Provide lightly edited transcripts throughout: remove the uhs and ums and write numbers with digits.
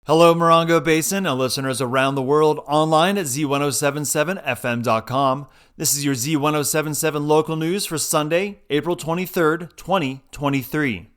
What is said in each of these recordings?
Hello, Morongo Basin and listeners around the world online at Z107.7 FM.com. This is your Z107.7 local news for Sunday, April 23rd, 2023.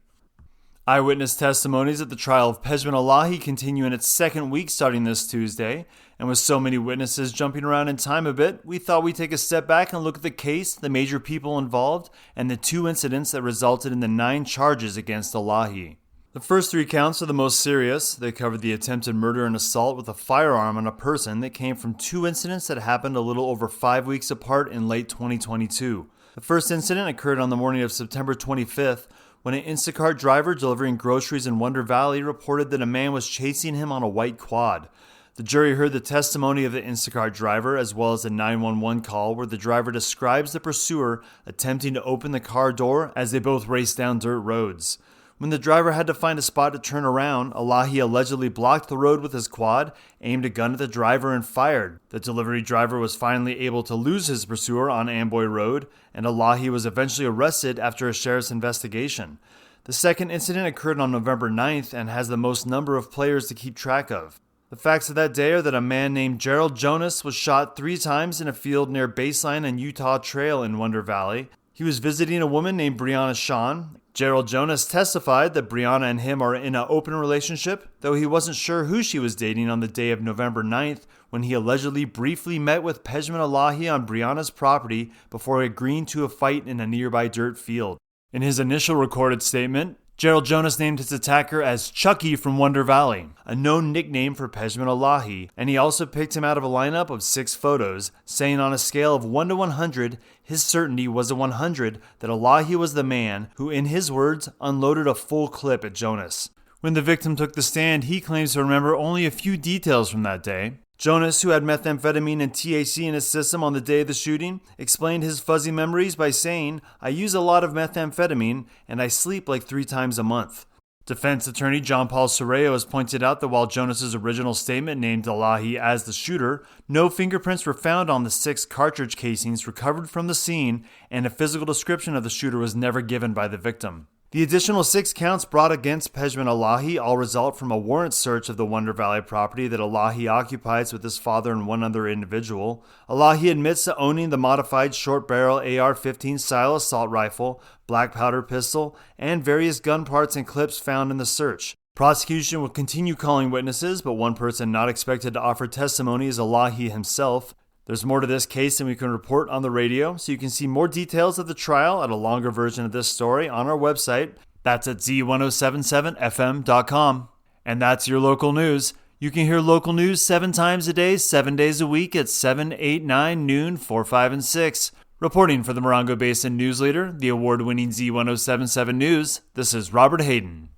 Eyewitness testimonies at the trial of Pejman Elahi continue in its second week starting this Tuesday. And with so many witnesses jumping around in time a bit, we thought we'd take a step back and look at the case, the major people involved, and the two incidents that resulted in the 9 charges against Elahi. The first 3 counts are the most serious. They covered the attempted murder and assault with a firearm on a person that came from 2 incidents that happened a little over 5 weeks apart in late 2022. The first incident occurred on the morning of September 25th when an Instacart driver delivering groceries in Wonder Valley reported that a man was chasing him on a white quad. The jury heard the testimony of the Instacart driver as well as a 911 call where the driver describes the pursuer attempting to open the car door as they both raced down dirt roads. When the driver had to find a spot to turn around, Elahi allegedly blocked the road with his quad, aimed a gun at the driver, and fired. The delivery driver was finally able to lose his pursuer on Amboy Road, and Elahi was eventually arrested after a sheriff's investigation. The second incident occurred on November 9th and has the most number of players to keep track of. The facts of that day are that a man named Gerald Jonas was shot 3 times in a field near Baseline and Utah Trail in Wonder Valley. He was visiting a woman named Brianna Shawn. Gerald Jonas testified that Brianna and him are in an open relationship, though he wasn't sure who she was dating on the day of November 9th when he allegedly briefly met with Pejman Elahi on Brianna's property before agreeing to a fight in a nearby dirt field. In his initial recorded statement, Gerald Jonas named his attacker as Chucky from Wonder Valley, a known nickname for Pejman Elahi, and he also picked him out of a lineup of 6 photos, saying on a scale of 1 to 100, his certainty was a 100 that Elahi was the man who, in his words, unloaded a full clip at Jonas. When the victim took the stand, he claims to remember only a few details from that day. Jonas, who had methamphetamine and THC in his system on the day of the shooting, explained his fuzzy memories by saying, "I use a lot of methamphetamine and I sleep like 3 times a month." Defense attorney John Paul Soreo has pointed out that while Jonas's original statement named Elahi as the shooter, no fingerprints were found on the 6 cartridge casings recovered from the scene, and a physical description of the shooter was never given by the victim. The additional 6 counts brought against Pejman Elahi all result from a warrant search of the Wonder Valley property that Elahi occupies with his father and one other individual. Elahi admits to owning the modified short-barrel AR-15 style assault rifle, black powder pistol, and various gun parts and clips found in the search. Prosecution will continue calling witnesses, but one person not expected to offer testimony is Elahi himself. There's more to this case than we can report on the radio, so you can see more details of the trial at a longer version of this story on our website. That's at Z107.7 FM.com. And that's your local news. You can hear local news 7 times a day, 7 days a week at 7, 8, 9, noon, 4, 5, and 6. Reporting for the Morongo Basin News Leader, the award-winning Z107.7 News, this is Robert Hayden.